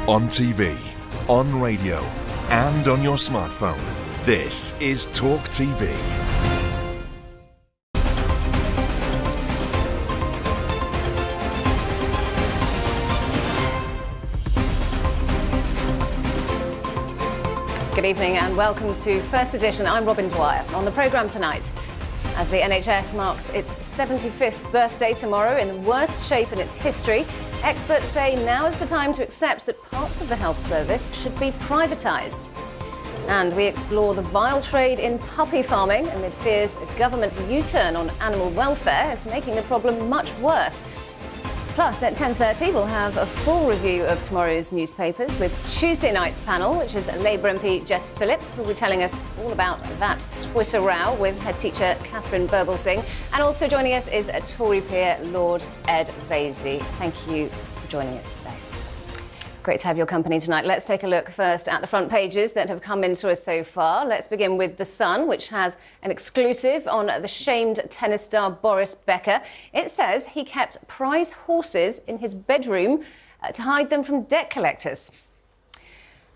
On TV, on radio, and on your smartphone. This is TalkTV. Good evening and welcome to First Edition. I'm Robyn Dwyer. On the programme tonight, as the NHS marks its 75th birthday tomorrow in the worst shape in its history, experts say now is the time to accept that parts of the health service should be privatised. And we explore the vile trade in puppy farming amid fears a government U-turn on animal welfare is making the problem much worse. Plus, at 10:30, we'll have a full review of tomorrow's newspapers with Tuesday night's panel, which is Labour MP Jess Phillips, who will be telling us all about that Twitter row with head teacher Catherine Birbalsingh. And also joining us is a Tory peer, Lord Ed Vaizey. Thank you for joining us today. Great to have your company tonight. Let's take a look first at the front pages that have come into us so far. Let's begin with The Sun, which has an exclusive on the shamed tennis star Boris Becker. It says he kept prize horses in his bedroom to hide them from debt collectors.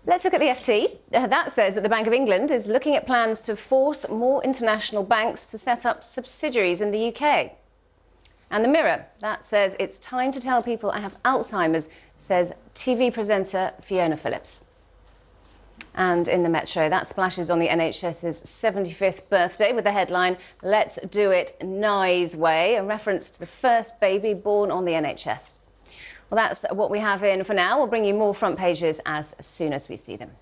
Let's look at the FT. That says that the Bank of England is looking at plans to force more international banks to set up subsidiaries in the UK. And The Mirror, that says it's time to tell people I have Alzheimer's, says TV presenter Fiona Phillips. And in the Metro, that splashes on the NHS's 75th birthday with the headline, "Let's do it Nye's way," a reference to the first baby born on the NHS. Well, that's what we have in for now. We'll bring you more front pages as soon as we see them.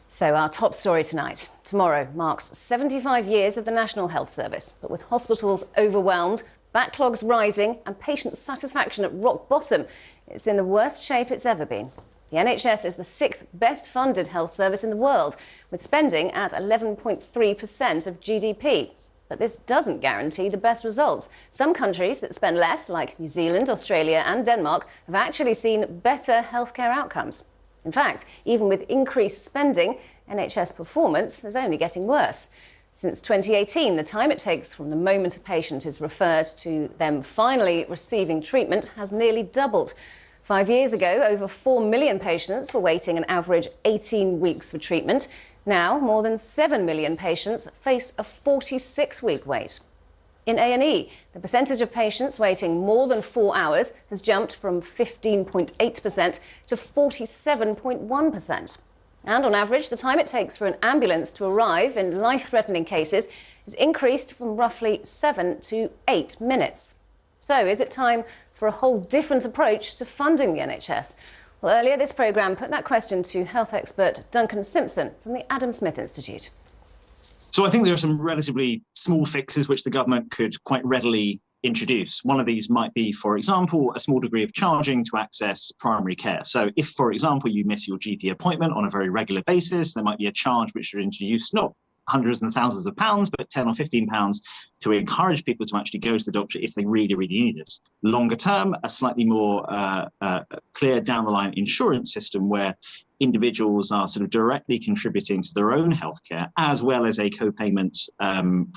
So our top story tonight. Tomorrow marks 75 years of the National Health Service, but with hospitals overwhelmed, backlogs rising and patient satisfaction at rock bottom, it's in the worst shape it's ever been. The NHS is the 6th best funded health service in the world, with spending at 11.3% of GDP. But this doesn't guarantee the best results. Some countries that spend less, like New Zealand, Australia and Denmark, have actually seen better healthcare outcomes. In fact, even with increased spending, NHS performance is only getting worse. Since 2018, the time it takes from the moment a patient is referred to them finally receiving treatment has nearly doubled. 5 years ago, over 4 million patients were waiting an average 18 weeks for treatment. Now, more than 7 million patients face a 46-week wait. In A&E, the percentage of patients waiting more than 4 hours has jumped from 15.8% to 47.1%. And on average, the time it takes for an ambulance to arrive in life-threatening cases has increased from roughly 7 to 8 minutes. So is it time for a whole different approach to funding the NHS? Well, earlier this programme put that question to health expert Duncan Simpson from the Adam Smith Institute. So I think there are some relatively small fixes which the government could quite readily introduce. One of these might be, for example, a small degree of charging to access primary care. So if, for example, you miss your GP appointment on a very regular basis, there might be a charge which should introduce not hundreds and thousands of pounds, but £10 or £15 to encourage people to actually go to the doctor if they really, really need it. Longer term, a slightly more clear down the line insurance system where individuals are sort of directly contributing to their own healthcare, as well as a co-payment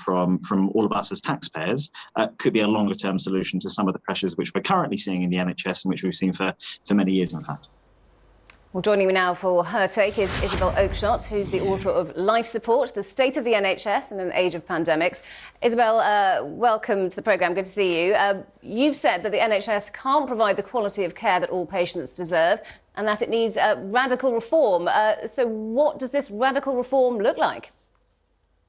from all of us as taxpayers, could be a longer term solution to some of the pressures which we're currently seeing in the NHS and which we've seen for many years, in fact. Well, joining me now for her take is Isabel Oakeshott, who's the author of Life Support, The State of the NHS in an Age of Pandemics. Isabel, welcome to the programme. Good to see you. You've said that the NHS can't provide the quality of care that all patients deserve and that it needs radical reform. So what does this radical reform look like?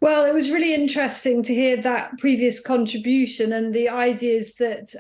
Well, it was really interesting to hear that previous contribution and the ideas that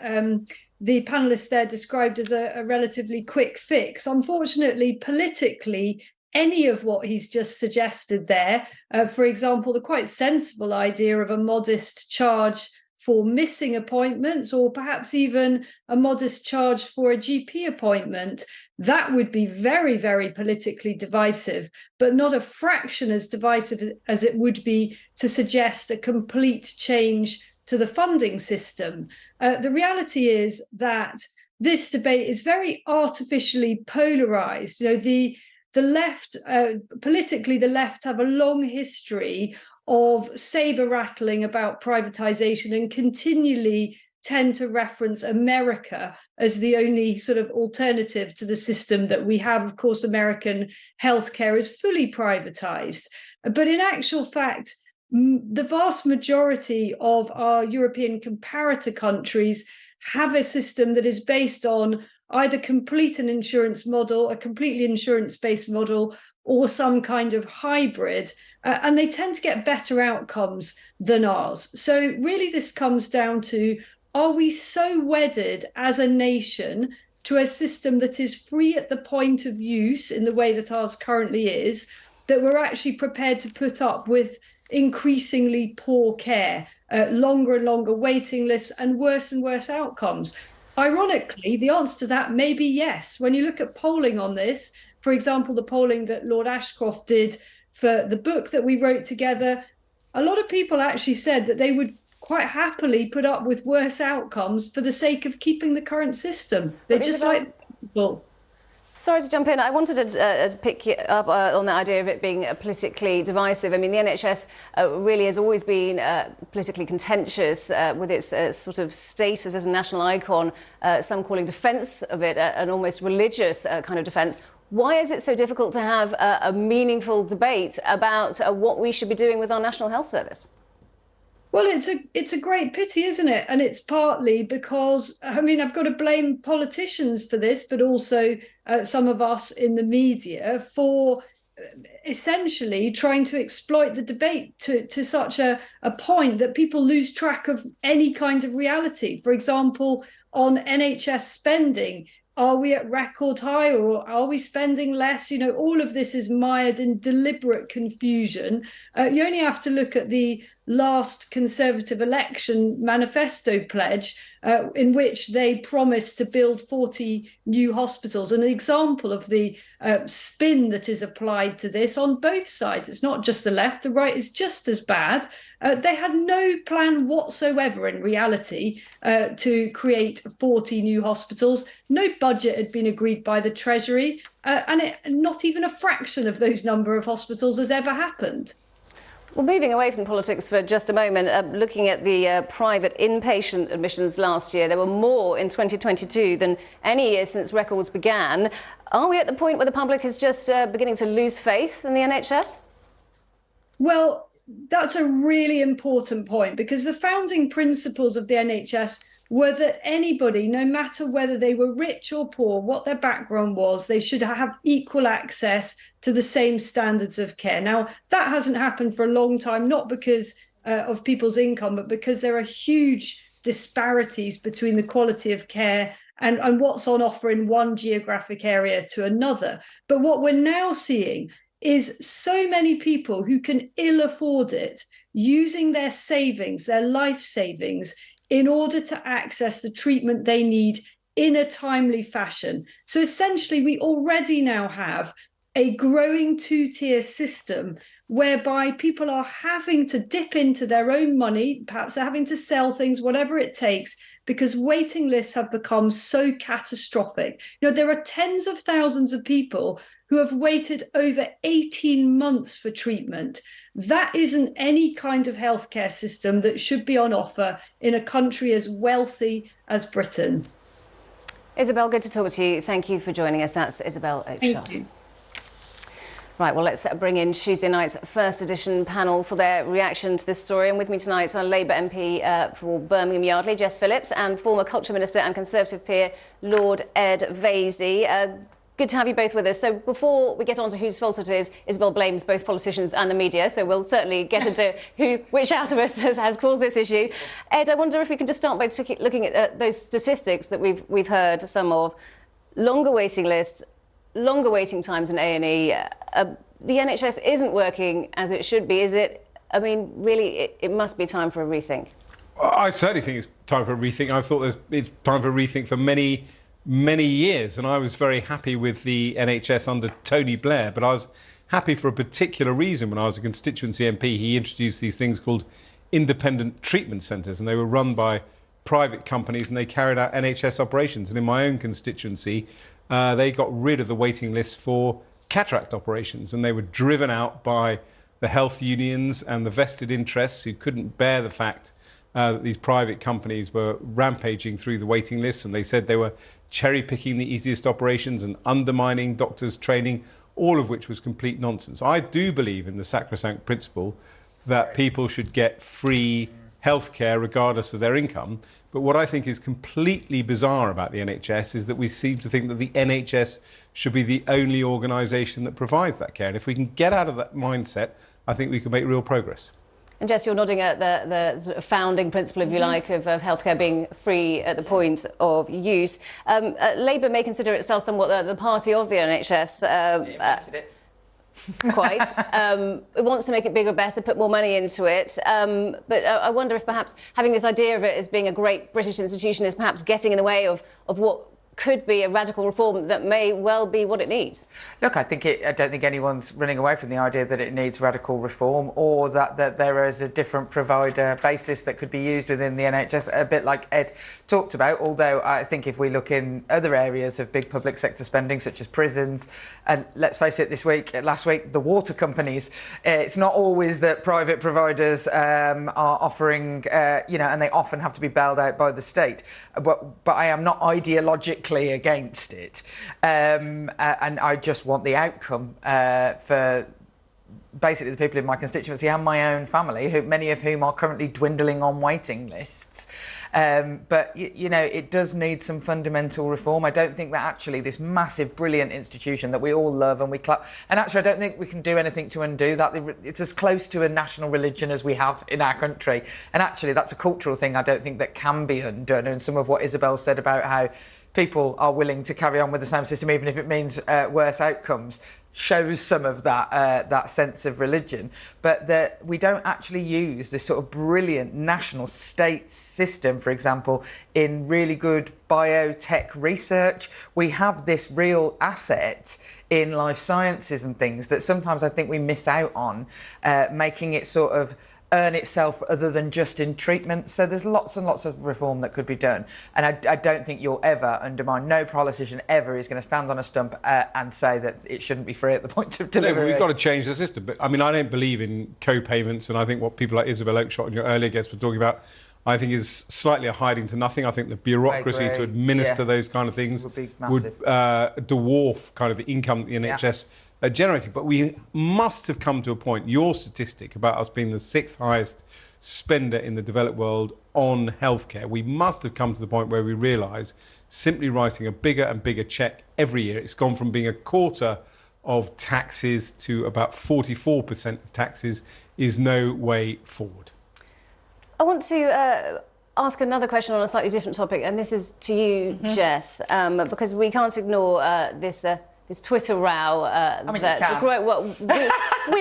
the panellists there described as a relatively quick fix. Unfortunately, politically, any of what he's just suggested there, for example, the quite sensible idea of a modest charge for missing appointments, or perhaps even a modest charge for a GP appointment, that would be very, very politically divisive, but not a fraction as divisive as it would be to suggest a complete change to the funding system. The reality is that this debate is very artificially polarized. You know, the left, politically, the left have a long history of saber rattling about privatization and continually tend to reference America as the only sort of alternative to the system that we have. Of course, American healthcare is fully privatized. But in actual fact, the vast majority of our European comparator countries have a system that is based on either a completely insurance-based model, or some kind of hybrid, and they tend to get better outcomes than ours. So really this comes down to, are we so wedded as a nation to a system that is free at the point of use in the way that ours currently is, that we're actually prepared to put up with increasingly poor care, longer and longer waiting lists, and worse outcomes? Ironically, the answer to that may be yes. When you look at polling on this, for example, the polling that Lord Ashcroft did for the book that we wrote together, a lot of people actually said that they would quite happily put up with worse outcomes for the sake of keeping the current system. They just like the principle. Sorry to jump in. I wanted to pick you up on the idea of it being politically divisive. I mean, the NHS really has always been politically contentious with its sort of status as a national icon, some calling defence of it an almost religious kind of defence. Why is it so difficult to have a meaningful debate about what we should be doing with our National Health Service? Well, it's a great pity, isn't it? And it's partly because, I mean, I've got to blame politicians for this, but also some of us in the media for essentially trying to exploit the debate to such a point that people lose track of any kind of reality. For example, on NHS spending, are we at record high, or are we spending less? You know, all of this is mired in deliberate confusion. You only have to look at the last Conservative election manifesto pledge, in which they promised to build 40 new hospitals. An example of the spin that is applied to this on both sides. It's not just the left, the right is just as bad. They had no plan whatsoever in reality to create 40 new hospitals. No budget had been agreed by the Treasury, and not even a fraction of those number of hospitals has ever happened. Well, moving away from politics for just a moment, looking at the private inpatient admissions last year, there were more in 2022 than any year since records began. Are we at the point where the public is just beginning to lose faith in the NHS? Well, that's a really important point, because the founding principles of the NHS were that anybody, no matter whether they were rich or poor, what their background was, they should have equal access to the same standards of care. Now, that hasn't happened for a long time, not because of people's income, but because there are huge disparities between the quality of care and what's on offer in one geographic area to another. But what we're now seeing is so many people who can ill afford it using their savings, their life savings, in order to access the treatment they need in a timely fashion. So essentially, we already now have a growing two-tier system whereby people are having to dip into their own money, perhaps they're having to sell things, whatever it takes, because waiting lists have become so catastrophic. You know, there are tens of thousands of people who have waited over 18 months for treatment. That isn't any kind of healthcare system that should be on offer in a country as wealthy as Britain. Isabel, good to talk to you. Thank you for joining us. That's Isabel Oakeshott. Thank you. Right, well, let's bring in Tuesday night's First Edition panel for their reaction to this story. And with me tonight are Labour MP for Birmingham Yardley, Jess Phillips, and former Culture Minister and Conservative peer, Lord Ed Vaizey. Good to have you both with us. So before we get on to whose fault it is, Isabel blames both politicians and the media, so we'll certainly get into which out of us has caused this issue. Ed, I wonder if we can just start by looking at those statistics that we've heard some of. Longer waiting lists, longer waiting times in A&E. The NHS isn't working as it should be, is it? I mean, really, it must be time for a rethink. I certainly think it's time for a rethink. I've thought it's time for a rethink for many years, and I was very happy with the NHS under Tony Blair, but I was happy for a particular reason. When I was a constituency MP, he introduced these things called independent treatment centres, and they were run by private companies and they carried out NHS operations. And in my own constituency, they got rid of the waiting list for cataract operations, and they were driven out by the health unions and the vested interests who couldn't bear the fact that these private companies were rampaging through the waiting lists, and they said they were cherry-picking the easiest operations and undermining doctors' training, all of which was complete nonsense. I do believe in the sacrosanct principle that people should get free healthcare regardless of their income. But what I think is completely bizarre about the NHS is that we seem to think that the NHS should be the only organisation that provides that care. And if we can get out of that mindset, I think we can make real progress. And Jess, you're nodding at the sort of founding principle, if you like, of healthcare being free at the point of use. Labour may consider itself somewhat the party of the NHS. Quite. It wants to make it bigger, better, put more money into it. But I wonder if perhaps having this idea of it as being a great British institution is perhaps getting in the way of what could be a radical reform that may well be what it needs. Look, I don't think anyone's running away from the idea that it needs radical reform, or that there is a different provider basis that could be used within the NHS, a bit like Ed talked about. Although I think if we look in other areas of big public sector spending, such as prisons, and let's face it, last week, the water companies, it's not always that private providers are offering, and they often have to be bailed out by the state. But I am not ideologically against it, and I just want the outcome for basically the people in my constituency and my own family, many of whom are currently dwindling on waiting lists. But it does need some fundamental reform. I don't think that actually this massive, brilliant institution that we all love and we clap, and actually I don't think we can do anything to undo that. It's as close to a national religion as we have in our country, and actually that's a cultural thing I don't think that can be undone. And some of what Isabel said about how people are willing to carry on with the same system even if it means worse outcomes shows some of that sense of religion. But that we don't actually use this sort of brilliant national state system, for example, in really good biotech research. We have this real asset in life sciences and things that sometimes I think we miss out on, making it sort of earn itself other than just in treatment. So there's lots and lots of reform that could be done. And I don't think you'll ever undermine, no politician ever is going to stand on a stump and say that it shouldn't be free at the point of delivery. We've got to change the system. But I mean, I don't believe in co-payments, and I think what people like Isabel Oakeshott and your earlier guests were talking about, I think is slightly a hiding to nothing. I think the bureaucracy to administer those kind of things would dwarf kind of the income the NHS generating. But we must have come to a point, your statistic about us being the 6th highest spender in the developed world on healthcare, we must have come to the point where we realise simply writing a bigger and bigger cheque every year, it's gone from being a quarter of taxes to about 44% of taxes, is no way forward. I want to ask another question on a slightly different topic, and this is to you, Jess, because we can't ignore this Twitter row. We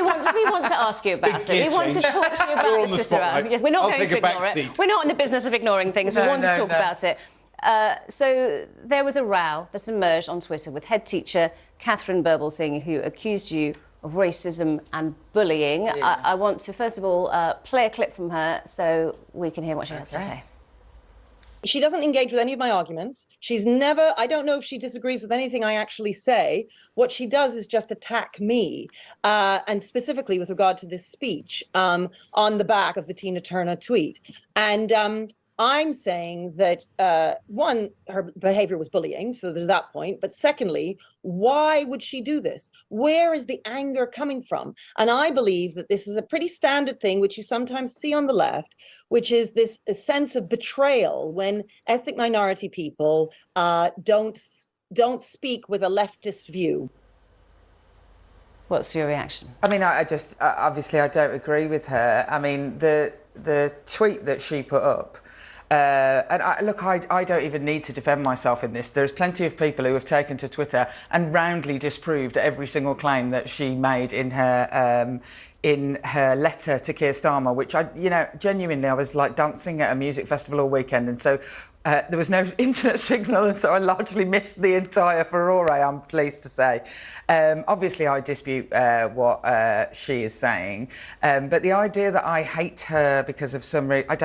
want to ask you about it. We want to talk to you about this Twitter row. We're not going to ignore it. We're not in the business of ignoring things. We want to talk about it. So there was a row that emerged on Twitter with head teacher Catherine Birbalsingh, who accused you of racism and bullying. Yeah. I want to, first of all, play a clip from her so we can hear what she has to say. She doesn't engage with any of my arguments. She's never, I don't know if she disagrees with anything I actually say. What she does is just attack me, and specifically with regard to this speech on the back of the Tina Turner tweet. And I'm saying that, one, her behavior was bullying, so there's that point. But secondly, why would she do this? Where is the anger coming from? And I believe that this is a pretty standard thing, which you sometimes see on the left, which is this sense of betrayal when ethnic minority people don't speak with a leftist view. What's your reaction? I mean, I just, obviously I don't agree with her. I mean, the tweet that she put up, and I don't even need to defend myself in this. There's plenty of people who have taken to Twitter and roundly disproved every single claim that she made in her letter to Keir Starmer, which genuinely, I was like dancing at a music festival all weekend, and so there was no internet signal, and so I largely missed the entire furore, I'm pleased to say. Obviously, I dispute what she is saying, but the idea that I hate her because of some reason, I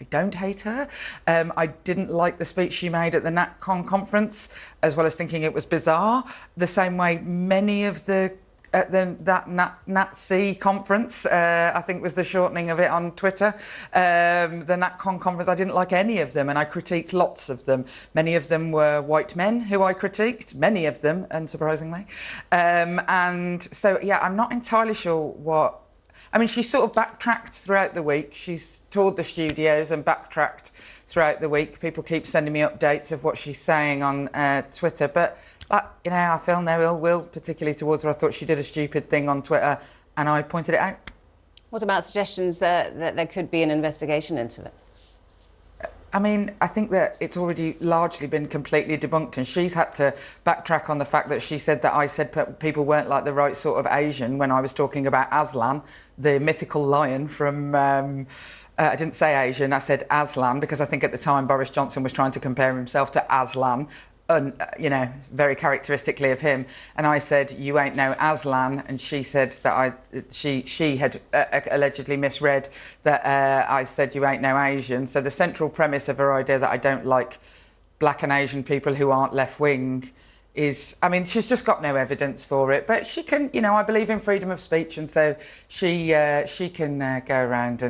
don't hate her. I didn't like the speech she made at the NatCon conference, as well as thinking it was bizarre, the same way many of the at that NatC conference, I think was the shortening of it on Twitter, the NatCon conference. I didn't like any of them, and I critiqued lots of them. Many of them were white men who I critiqued, many of them, unsurprisingly. And so, yeah, I'm not entirely sure what... I mean, she sort of backtracked throughout the week. She's toured the studios and backtracked throughout the week. People keep sending me updates of what she's saying on Twitter, but... you know, I feel no ill will, particularly towards her. I thought she did a stupid thing on Twitter, and I pointed it out. What about suggestions that there could be an investigation into it? I mean, I think that it's already largely been completely debunked, and she's had to backtrack on the fact that she said that I said people weren't like the right sort of Asian when I was talking about Aslan, the mythical lion from... I didn't say Asian, I said Aslan, because I think at the time Boris Johnson was trying to compare himself to Aslan, you know, very characteristically of him, and I said, "You ain't no Aslan," and she said that she had allegedly misread that I said, "You ain't no Asian." So the central premise of her idea that I don't like black and Asian people who aren't left wing is, I mean, she's just got no evidence for it. But she can, you know, I believe in freedom of speech, and so she can go around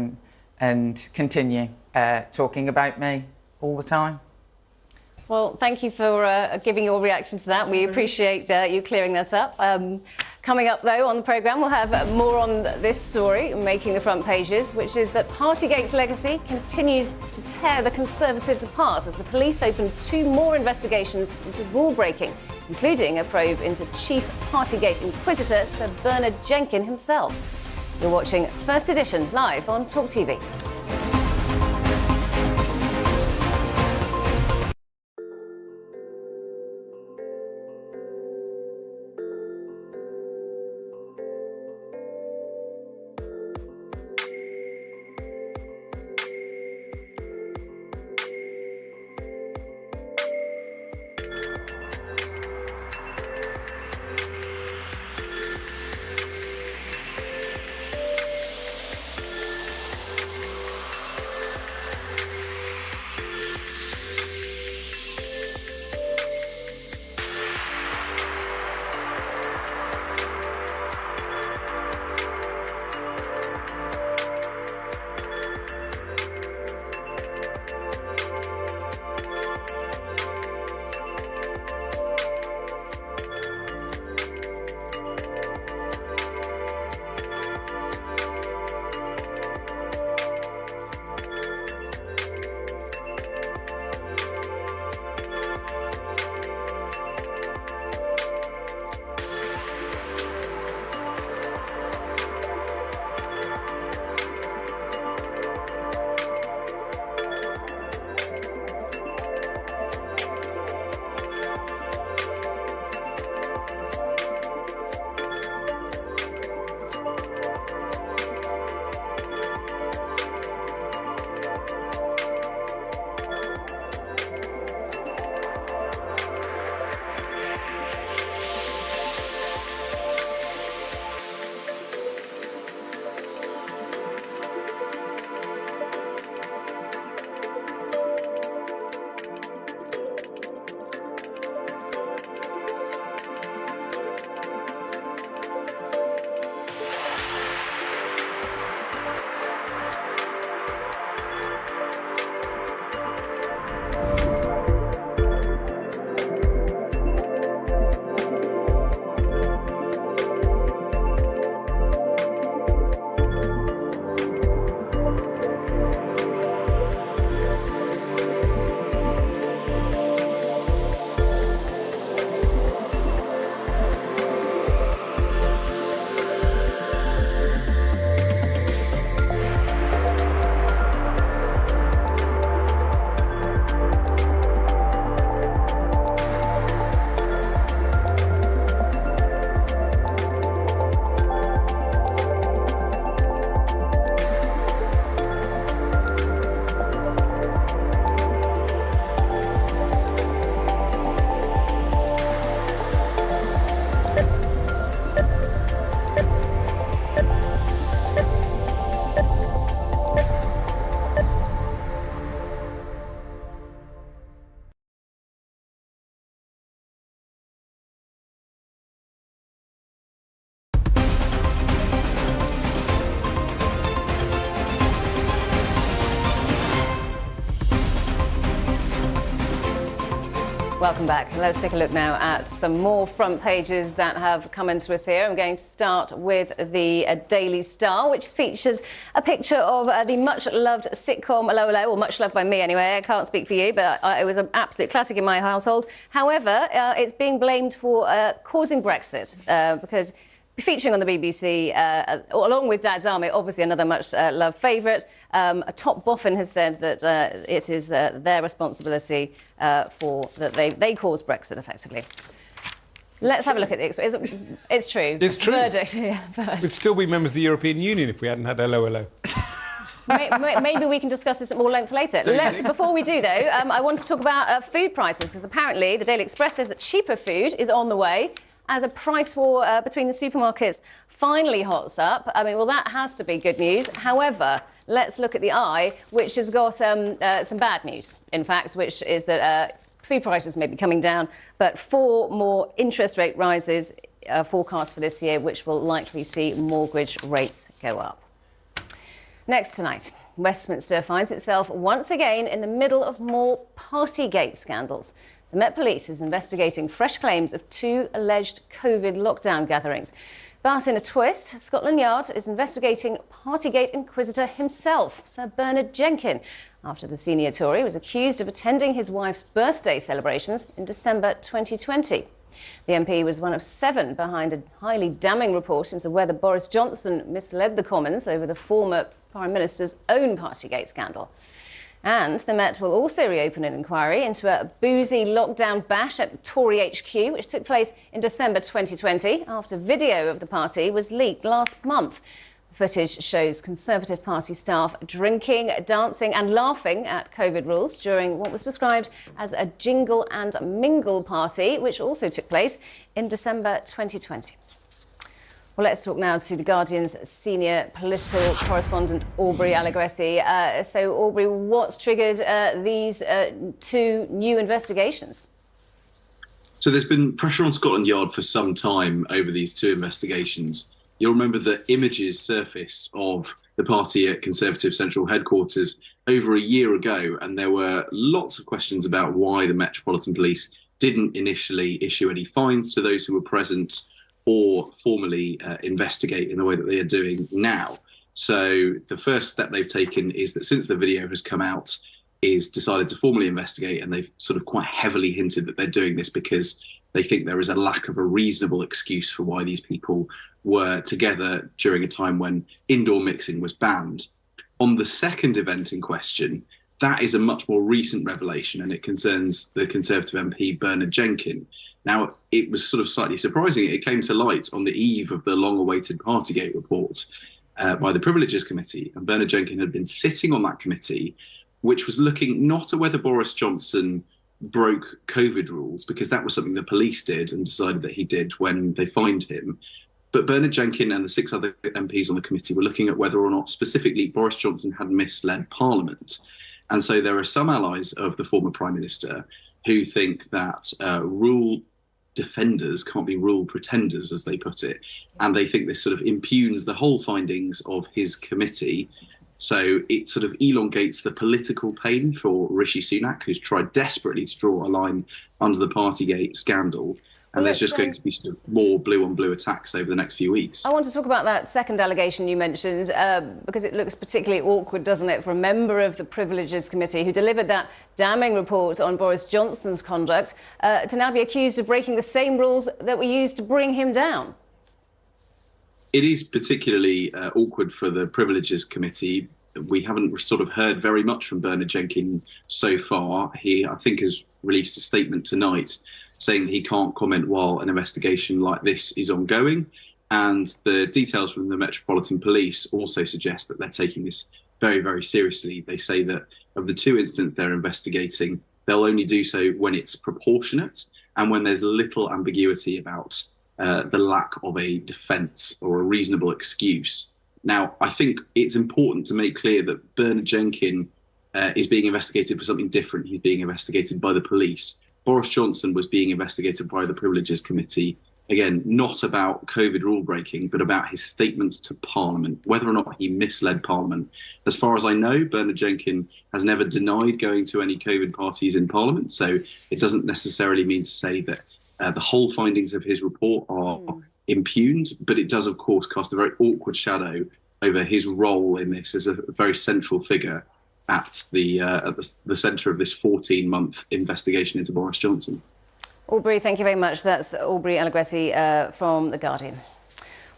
and continue talking about me all the time. Well, thank you for giving your reaction to that. We appreciate you clearing that up. Coming up, though, on the programme, we'll have more on this story making the front pages, which is that Partygate's legacy continues to tear the Conservatives apart as the police open 2 more investigations into rule-breaking, including a probe into Chief Partygate Inquisitor Sir Bernard Jenkin himself. You're watching First Edition live on TalkTV. Welcome back. Let's take a look now at some more front pages that have come into us here. I'm going to start with the Daily Star, which features a picture of the much-loved sitcom LOLO, or much loved by me anyway. I can't speak for you, but it was an absolute classic in my household. However, it's being blamed for causing Brexit because featuring on the BBC, along with Dad's Army, obviously another much-loved favourite. A top boffin has said that it is their responsibility for that they caused Brexit, effectively. Let's have a look at it. It's true. It's true. Verdict here first. We'd still be members of the European Union if we hadn't had LOLO. Maybe we can discuss this at more length later. Before we do, though, I want to talk about food prices, because apparently the Daily Express says that cheaper food is on the way as a price war between the supermarkets finally hots up. I mean, well, that has to be good news. However, let's look at the Eye, which has got some bad news, in fact, which is that food prices may be coming down, but 4 more interest rate rises forecast for this year, which will likely see mortgage rates go up. Next tonight, Westminster finds itself once again in the middle of more Partygate scandals. The Met Police is investigating fresh claims of 2 alleged COVID lockdown gatherings. But in a twist, Scotland Yard is investigating Partygate inquisitor himself, Sir Bernard Jenkin, after the senior Tory was accused of attending his wife's birthday celebrations in December 2020. The MP was one of 7 behind a highly damning report into whether Boris Johnson misled the Commons over the former Prime Minister's own Partygate scandal. And the Met will also reopen an inquiry into a boozy lockdown bash at Tory HQ, which took place in December 2020 after video of the party was leaked last month. Footage shows Conservative Party staff drinking, dancing and laughing at COVID rules during what was described as a jingle and mingle party, which also took place in December 2020. Well, let's talk now to The Guardian's senior political correspondent, Aubrey Allegretti. So, Aubrey, what's triggered these 2 new investigations? So there's been pressure on Scotland Yard for some time over these 2 investigations. You'll remember that images surfaced of the party at Conservative Central Headquarters over a year ago, and there were lots of questions about why the Metropolitan Police didn't initially issue any fines to those who were present or formally investigate in the way that they are doing now. So the first step they've taken is that since the video has come out, is decided to formally investigate, and they've sort of quite heavily hinted that they're doing this because they think there is a lack of a reasonable excuse for why these people were together during a time when indoor mixing was banned. On the second event in question, that is a much more recent revelation, and it concerns the Conservative MP Bernard Jenkin. Now, it was sort of slightly surprising. It came to light on the eve of the long-awaited Partygate report by the Privileges Committee, and Bernard Jenkin had been sitting on that committee, which was looking not at whether Boris Johnson broke COVID rules, because that was something the police did and decided that he did when they fined him. But Bernard Jenkin and the 6 other MPs on the committee were looking at whether or not specifically Boris Johnson had misled Parliament. And so there are some allies of the former Prime Minister who think that rule defenders can't be rule pretenders, as they put it. And they think this sort of impugns the whole findings of his committee. So it sort of elongates the political pain for Rishi Sunak, who's tried desperately to draw a line under the Partygate scandal. And there's just going to be sort of more blue-on-blue attacks over the next few weeks. I want to talk about that second allegation you mentioned, because it looks particularly awkward, doesn't it, for a member of the Privileges Committee who delivered that damning report on Boris Johnson's conduct to now be accused of breaking the same rules that were used to bring him down. It is particularly awkward for the Privileges Committee. We haven't sort of heard very much from Bernard Jenkin so far. He, I think, has released a statement tonight saying that he can't comment while an investigation like this is ongoing. And the details from the Metropolitan Police also suggest that they're taking this very, very seriously. They say that of the 2 incidents they're investigating, they'll only do so when it's proportionate and when there's little ambiguity about the lack of a defence or a reasonable excuse. Now, I think it's important to make clear that Bernard Jenkin is being investigated for something different. He's being investigated by the police. Boris Johnson was being investigated by the Privileges Committee again, not about COVID rule breaking, but about his statements to Parliament, whether or not he misled Parliament. As far as I know, Bernard Jenkins has never denied going to any COVID parties in Parliament. So it doesn't necessarily mean to say that the whole findings of his report are impugned, but it does, of course, cast a very awkward shadow over his role in this as a very central figure at the centre of this 14-month investigation into Boris Johnson. Aubrey, thank you very much. That's Aubrey Allegretti from The Guardian.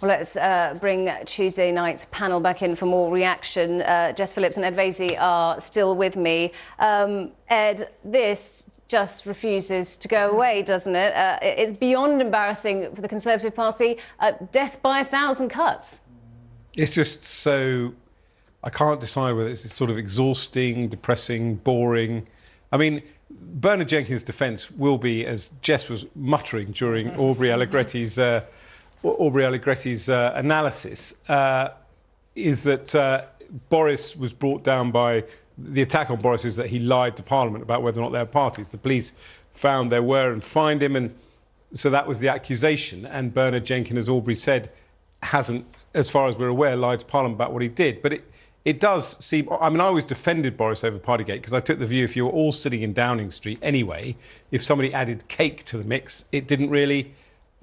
Well, let's bring Tuesday night's panel back in for more reaction. Jess Phillips and Ed Vaizey are still with me. Ed, this just refuses to go away, doesn't it? It's beyond embarrassing for the Conservative Party. Death by 1,000 cuts. It's just so... I can't decide whether it's sort of exhausting, depressing, boring. I mean, Bernard Jenkins' defence will be, as Jess was muttering during Aubrey Allegretti's analysis, is that Boris was brought down by... The attack on Boris is that he lied to Parliament about whether or not there were parties. The police found there were and fined him, and so that was the accusation. And Bernard Jenkins, as Aubrey said, hasn't, as far as we're aware, lied to Parliament about what he did. But it does seem... I mean, I always defended Boris over Partygate because I took the view if you were all sitting in Downing Street anyway, if somebody added cake to the mix, it didn't really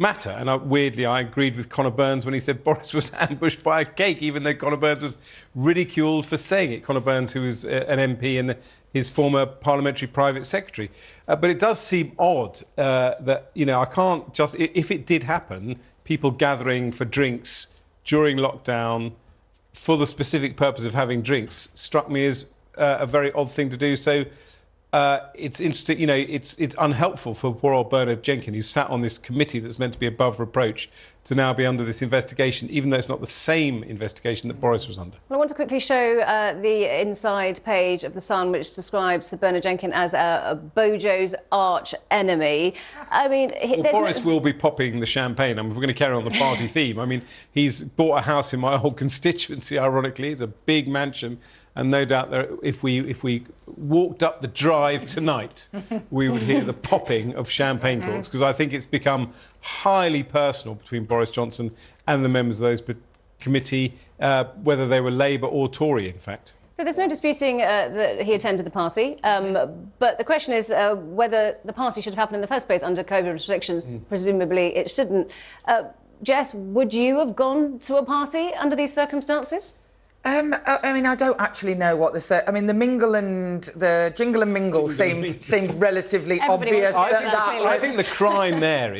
matter. And weirdly, I agreed with Conor Burns when he said Boris was ambushed by a cake, even though Conor Burns was ridiculed for saying it. Conor Burns, who was an MP and his former parliamentary private secretary. But it does seem odd that, you know, I can't just... If it did happen, people gathering for drinks during lockdown for the specific purpose of having drinks struck me as a very odd thing to do. So it's interesting, you know, it's unhelpful for poor old Bernard Jenkins, who sat on this committee that's meant to be above reproach, to now be under this investigation, even though it's not the same investigation that Boris was under. Well, I want to quickly show the inside page of The Sun, which describes Bernard Jenkins as a Bojo's arch enemy. I mean... Boris will be popping the champagne. I mean, if we're going to carry on the party theme, I mean, he's bought a house in my old constituency, ironically. It's a big mansion. And no doubt that if we walked up the drive tonight, we would hear the popping of champagne corks, because I think it's become highly personal between Boris Johnson and the members of those committee, whether they were Labour or Tory, in fact. So there's no disputing that he attended the party, but the question is whether the party should have happened in the first place under COVID restrictions. Presumably it shouldn't. Jess, would you have gone to a party under these circumstances? I mean, I don't actually know what the mingle and the jingle and mingle seemed relatively obvious. I think the crime there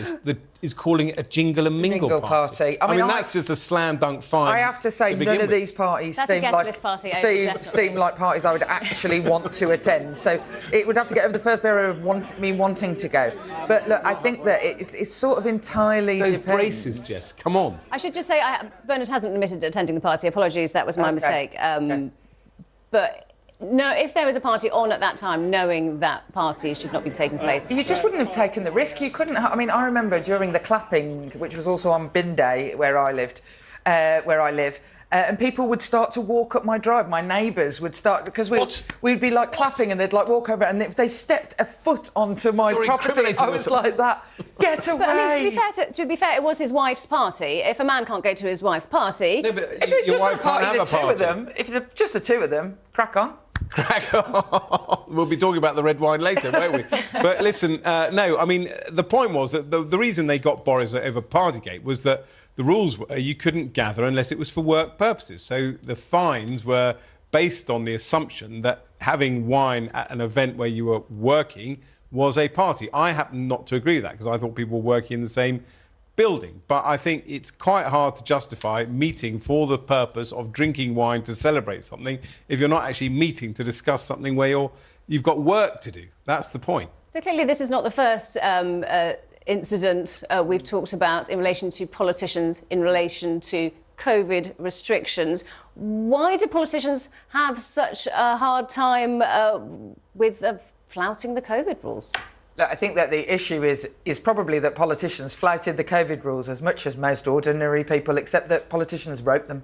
is calling it a jingle and mingle party. I mean, that's just a slam dunk fine. I have to say, none of these parties seem like parties I would actually want to attend. So it would have to get over the first barrier of me wanting to go. But look, I think that it's sort of entirely those braces, Jess. Come on. I should just say, Bernard hasn't admitted to attending the party. Apologies, that was my mistake. But no, if there was a party on at that time, knowing that parties should not be taking place, you just wouldn't have taken the risk. You couldn't. I mean, I remember during the clapping, which was also on Bin Day, where I live, and people would start to walk up my drive. My neighbours would start, because we'd be like clapping, and they'd like walk over, and if they stepped a foot onto my property, I was like that. Get away! But I mean, to be fair, it was his wife's party. If a man can't go to his wife's party, no, but your wife can't have a party. If it's just the two of them, crack on. Crack on. We'll be talking about the red wine later, won't we? But listen, no, I mean, the point was that the reason they got Boris over Partygate was that the rules were you couldn't gather unless it was for work purposes. So the fines were based on the assumption that having wine at an event where you were working was a party. I happen not to agree with that because I thought people were working in the same building. But I think it's quite hard to justify meeting for the purpose of drinking wine to celebrate something if you're not actually meeting to discuss something where you've got work to do. That's the point. So clearly this is not the first incident we've talked about in relation to politicians, in relation to COVID restrictions. Why do politicians have such a hard time with flouting the COVID rules? Look, I think that the issue is probably that politicians flouted the COVID rules as much as most ordinary people, except that politicians wrote them.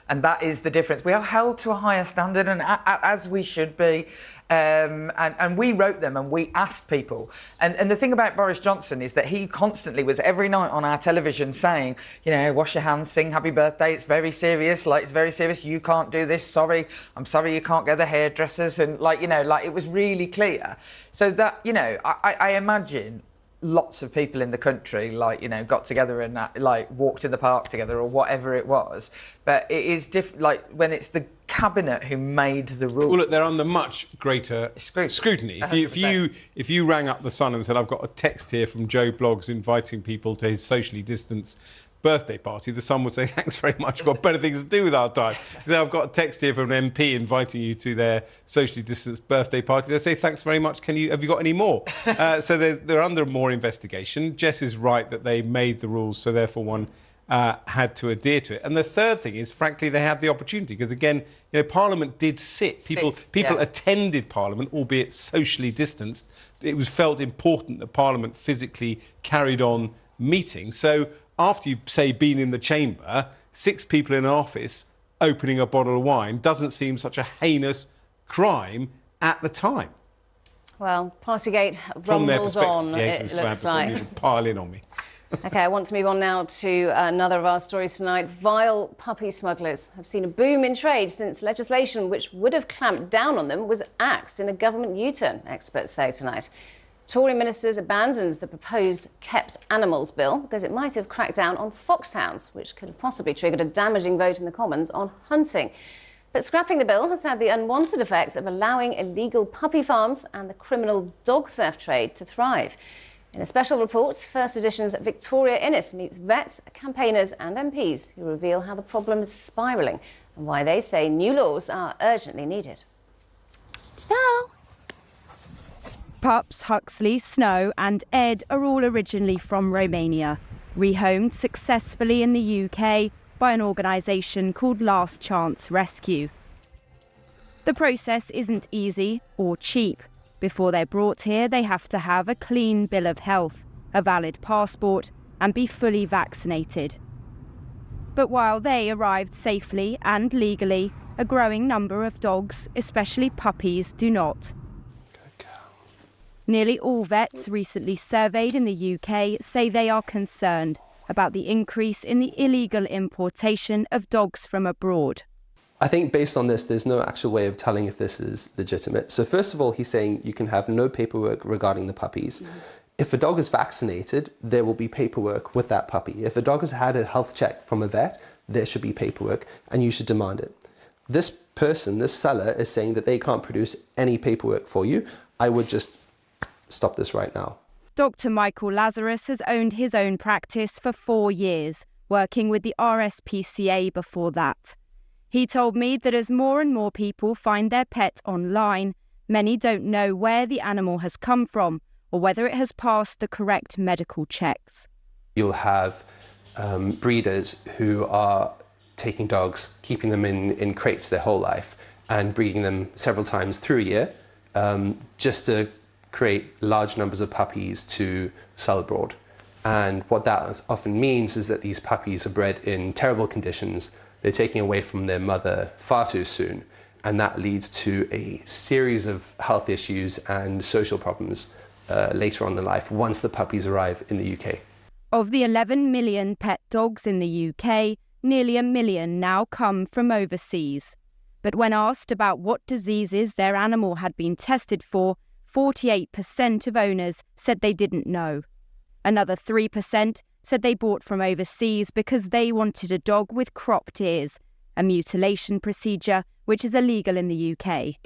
And that is the difference. We are held to a higher standard, and as we should be. And we wrote them and we asked people. And the thing about Boris Johnson is that he constantly was every night on our television saying, you know, wash your hands, sing happy birthday, it's very serious, like it's very serious, you can't do this, sorry, I'm sorry you can't go to the hairdressers, and like, you know, like it was really clear. So that, you know, I imagine lots of people in the country, like, you know, got together and like walked in the park together or whatever it was. But it is different, like when it's the cabinet who made the rules. Well, look, they're under much greater scrutiny. If you rang up the Sun and said, "I've got a text here from Joe Bloggs inviting people to his socially distanced birthday party," the Sun would say, "Thanks very much, we've got better things to do with our time." So I've got a text here from an MP inviting you to their socially distanced birthday party. They say, "Thanks very much. Have you got any more?" So they're under more investigation. Jess is right that they made the rules, so therefore one had to adhere to it. And the third thing is, frankly, they have the opportunity because, again, you know, Parliament did sit. People attended Parliament, albeit socially distanced. It was felt important that Parliament physically carried on meeting. So after you've, say, been in the chamber, 6 people in an office opening a bottle of wine doesn't seem such a heinous crime at the time. Well, Partygate rumbles on, yes, it looks like. Pile in on me. OK, I want to move on now to another of our stories tonight. Vile puppy smugglers have seen a boom in trade since legislation which would have clamped down on them was axed in a government U-turn, experts say tonight. Tory ministers abandoned the proposed Kept Animals Bill because it might have cracked down on foxhounds, which could have possibly triggered a damaging vote in the Commons on hunting. But scrapping the bill has had the unwanted effect of allowing illegal puppy farms and the criminal dog theft trade to thrive. In a special report, First Edition's Victoria Innes meets vets, campaigners and MPs who reveal how the problem is spiralling and why they say new laws are urgently needed. Snow! Pups, Huxley, Snow and Ed are all originally from Romania, rehomed successfully in the UK by an organisation called Last Chance Rescue. The process isn't easy or cheap. Before they're brought here, they have to have a clean bill of health, a valid passport, and be fully vaccinated. But while they arrived safely and legally, a growing number of dogs, especially puppies, do not. Nearly all vets recently surveyed in the UK say they are concerned about the increase in the illegal importation of dogs from abroad. I think based on this, there's no actual way of telling if this is legitimate. So first of all, he's saying you can have no paperwork regarding the puppies. If a dog is vaccinated, there will be paperwork with that puppy. If a dog has had a health check from a vet, there should be paperwork and you should demand it. This person, this seller, is saying that they can't produce any paperwork for you. I would just stop this right now. Dr. Michael Lazarus has owned his own practice for 4 years, working with the RSPCA before that. He told me that as more and more people find their pet online, many don't know where the animal has come from or whether it has passed the correct medical checks. You'll have breeders who are taking dogs, keeping them in crates their whole life and breeding them several times through a year just to create large numbers of puppies to sell abroad. And what that often means is that these puppies are bred in terrible conditions. They're taken away from their mother far too soon, and that leads to a series of health issues and social problems later on in life once the puppies arrive in the UK. Of the 11 million pet dogs in the UK, nearly 1 million now come from overseas. But when asked about what diseases their animal had been tested for, 48% of owners said they didn't know. Another 3% said they bought from overseas because they wanted a dog with cropped ears, a mutilation procedure which is illegal in the UK.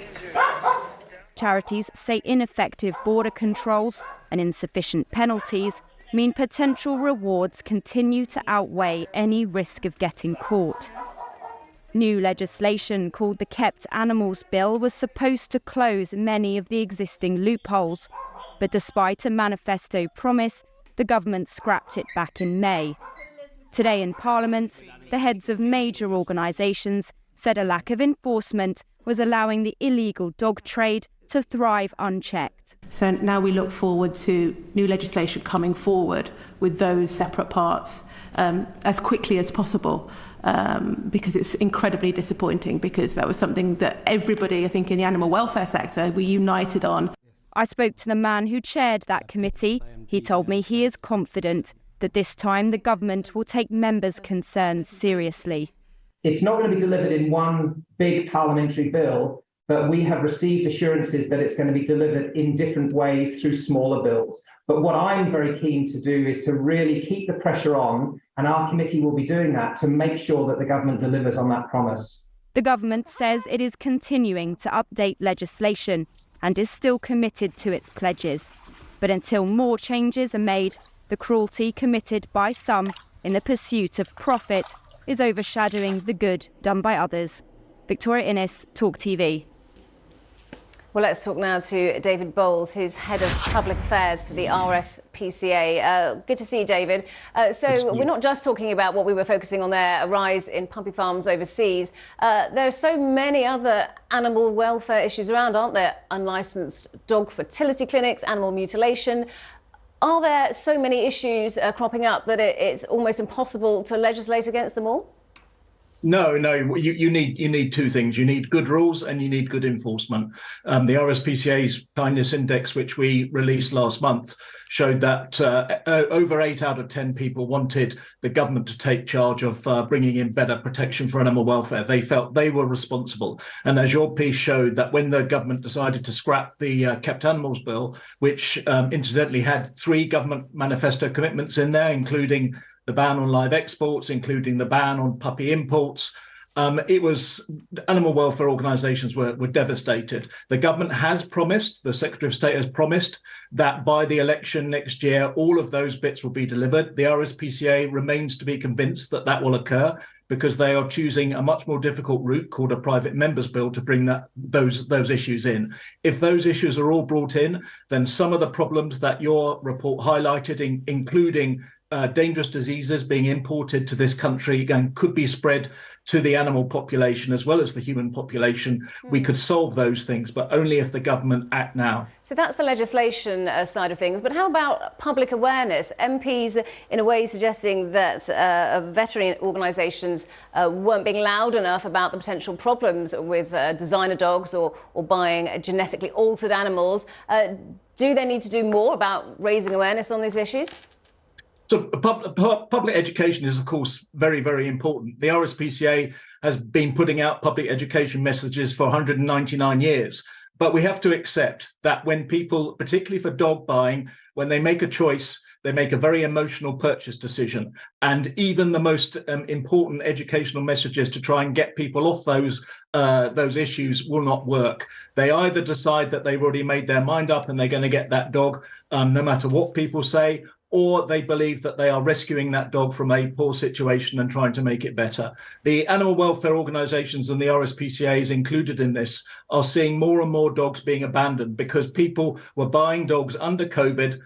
Charities say ineffective border controls and insufficient penalties mean potential rewards continue to outweigh any risk of getting caught. New legislation called the Kept Animals Bill was supposed to close many of the existing loopholes, but despite a manifesto promise, the government scrapped it back in May. Today in Parliament, the heads of major organisations said a lack of enforcement was allowing the illegal dog trade to thrive unchecked. So now we look forward to new legislation coming forward with those separate parts as quickly as possible, because it's incredibly disappointing, because that was something that everybody, I think, in the animal welfare sector, we united on. I spoke to the man who chaired that committee. He told me he is confident that this time the government will take members' concerns seriously. It's not going to be delivered in one big parliamentary bill, but we have received assurances that it's going to be delivered in different ways through smaller bills. But what I'm very keen to do is to really keep the pressure on, and our committee will be doing that to make sure that the government delivers on that promise. The government says it is continuing to update legislation and is still committed to its pledges. But until more changes are made, the cruelty committed by some in the pursuit of profit is overshadowing the good done by others. Victoria Innes, TalkTV. Well, let's talk now to David Bowles, who's Head of Public Affairs for the RSPCA. Good to see you, David. So we're not just talking about what we were focusing on there, a rise in puppy farms overseas. There are so many other animal welfare issues around, aren't there? Unlicensed dog fertility clinics, animal mutilation. Are there so many issues cropping up that it's almost impossible to legislate against them all? No, you need two things. You need good rules and you need good enforcement. The RSPCA's Kindness Index, which we released last month, showed that over 8 out of 10 people wanted the government to take charge of bringing in better protection for animal welfare. They felt they were responsible. And as your piece showed, that when the government decided to scrap the Kept Animals Bill, which incidentally had 3 government manifesto commitments in there, including the ban on live exports, including the ban on puppy imports. It was animal welfare organisations were devastated. The government has promised, the Secretary of State has promised, that by the election next year, all of those bits will be delivered. The RSPCA remains to be convinced that that will occur, because they are choosing a much more difficult route called a private members bill to bring those issues in. If those issues are all brought in, then some of the problems that your report highlighted, including dangerous diseases being imported to this country and could be spread to the animal population as well as the human population, we could solve those things, but only if the government act now. So that's the legislation side of things. But how about public awareness? MPs, in a way, suggesting that veterinary organisations weren't being loud enough about the potential problems with designer dogs or buying genetically altered animals. Do they need to do more about raising awareness on these issues? So public education is, of course, very, very important. The RSPCA has been putting out public education messages for 199 years. But we have to accept that when people, particularly for dog buying, when they make a choice, they make a very emotional purchase decision. And even the most important educational messages to try and get people off those issues will not work. They either decide that they've already made their mind up and they're going to get that dog, no matter what people say, or they believe that they are rescuing that dog from a poor situation and trying to make it better. The animal welfare organisations and the RSPCA is included in this are seeing more and more dogs being abandoned because people were buying dogs under COVID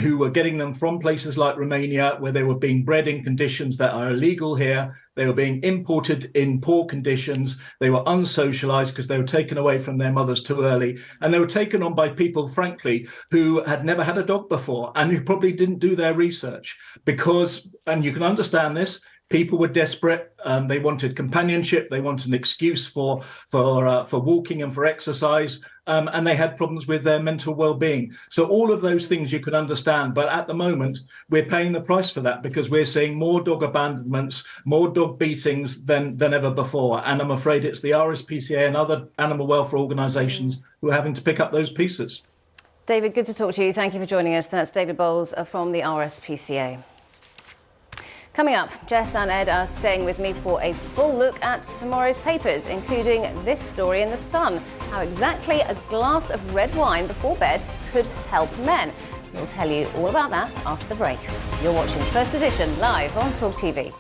who were getting them from places like Romania, where they were being bred in conditions that are illegal here. They were being imported in poor conditions. They were unsocialized because they were taken away from their mothers too early. And they were taken on by people, frankly, who had never had a dog before and who probably didn't do their research because, and you can understand this, people were desperate. They wanted companionship. They wanted an excuse for walking and for exercise. And they had problems with their mental well-being. So all of those things you can understand. But at the moment, we're paying the price for that because we're seeing more dog abandonments, more dog beatings than ever before. And I'm afraid it's the RSPCA and other animal welfare organisations who are having to pick up those pieces. David, good to talk to you. Thank you for joining us. That's David Bowles from the RSPCA. Coming up, Jess and Ed are staying with me for a full look at tomorrow's papers, including this story in The Sun, how exactly a glass of red wine before bed could help men. We'll tell you all about that after the break. You're watching First Edition live on TalkTV.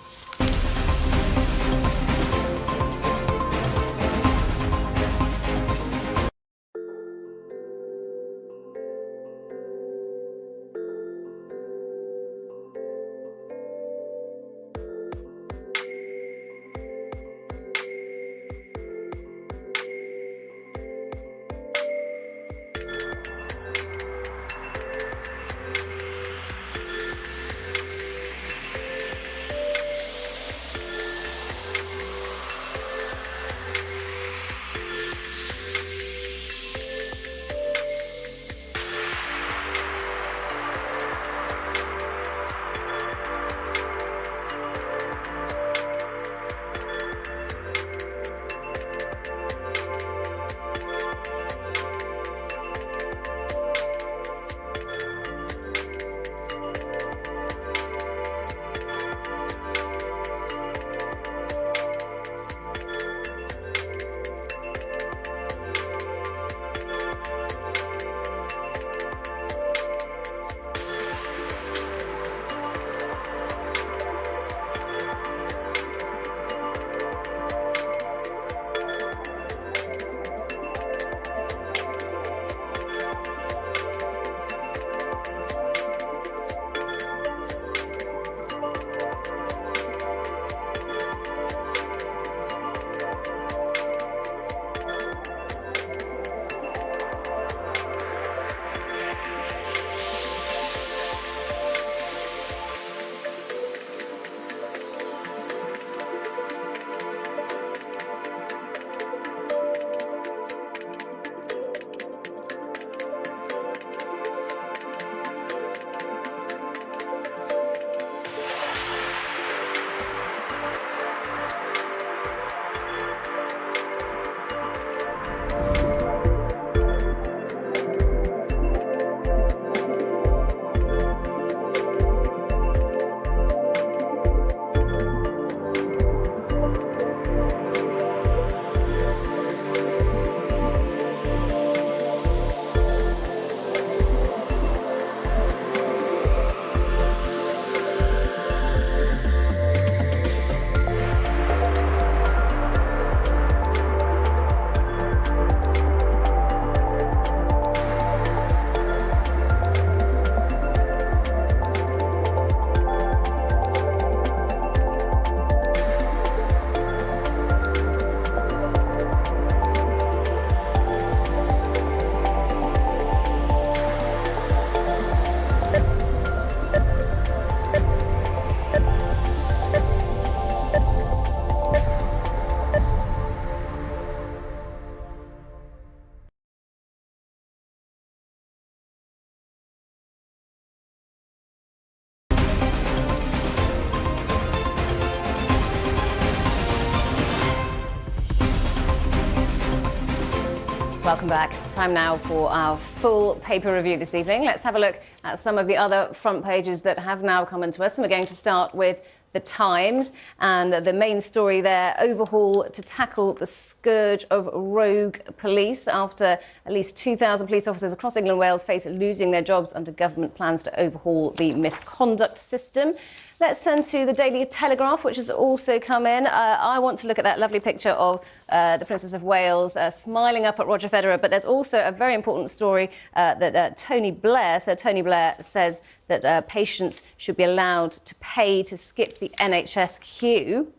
Welcome back. Time now for our full paper review this evening. Let's have a look at some of the other front pages that have now come into us. And we're going to start with The Times, and the main story there, overhaul to tackle the scourge of rogue police after at least 2,000 police officers across England and Wales face losing their jobs under government plans to overhaul the misconduct system. Let's turn to the Daily Telegraph, which has also come in. I want to look at that lovely picture of the Princess of Wales smiling up at Roger Federer, but there's also a very important story that Tony Blair says that patients should be allowed to pay to skip the NHS queue.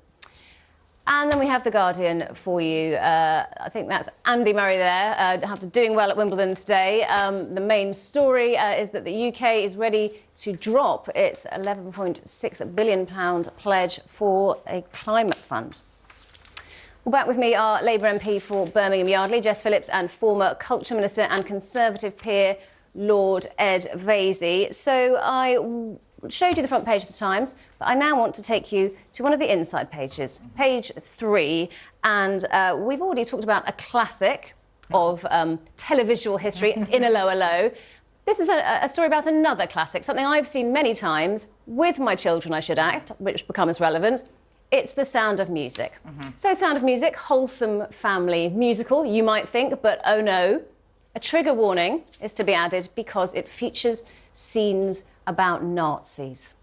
And then we have The Guardian for you. I think that's Andy Murray there, after doing well at Wimbledon today. The main story is that the UK is ready to drop its £11.6 billion pledge for a climate fund. Well, back with me are Labour MP for Birmingham Yardley, Jess Phillips, and former Culture Minister and Conservative peer Lord Ed Vaizey. So I showed you the front page of The Times, but I now want to take you to one of the inside pages, page 3. And we've already talked about a classic of televisual history, In a Lower Low. This is a story about another classic, something I've seen many times with my children, I should add, which becomes relevant. It's The Sound of Music. So Sound of Music, wholesome family musical, you might think, but oh no. A trigger warning is to be added because it features scenes about Nazis.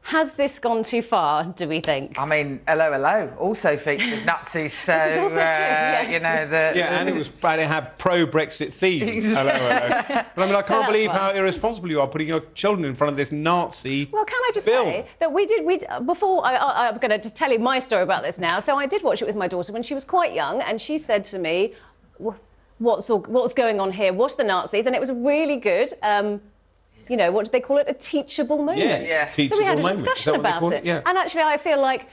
Has this gone too far, do we think? I mean, Hello, Hello also featured Nazis, so, this is also true, yes. you know... and it had pro-Brexit themes. Hello, hello. But I mean, I can't believe how irresponsible you are putting your children in front of this Nazi Well, can I just film. say that before, I'm going to just tell you my story about this now. So I did watch it with my daughter when she was quite young, and she said to me, what's going on here? What's the Nazis? And it was really good. You know, what do they call it? A teachable moment. Yes. So we had a discussion about it. Yeah. And actually, I feel like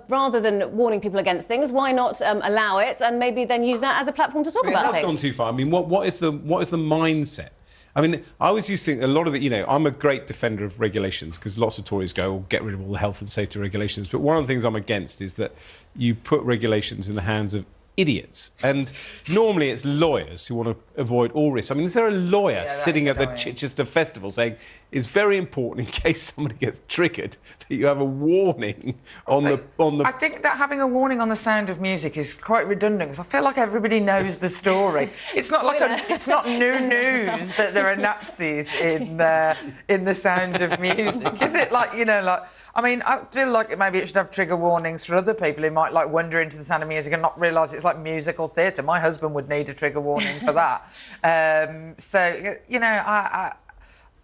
rather than warning people against things, why not allow it and maybe then use that as a platform to talk about things? That's gone too far. I mean, what is the mindset? I mean, I always used to think a lot of the, you know, I'm a great defender of regulations because lots of Tories go, get rid of all the health and safety regulations. But one of the things I'm against is that you put regulations in the hands of idiots. And normally it's lawyers who want to avoid all risks. I mean, is there a lawyer sitting at the Chichester Festival saying it's very important in case somebody gets triggered that you have a warning on the... I think that having a warning on The Sound of Music is quite redundant because I feel like everybody knows the story. It's not like it's not new news that there are Nazis in The Sound of Music, is it? Like, you know, like... I mean, I feel like maybe it should have trigger warnings for other people who might like wander into The Sound of Music and not realise it's like musical theatre. My husband would need a trigger warning for that. So, you know, I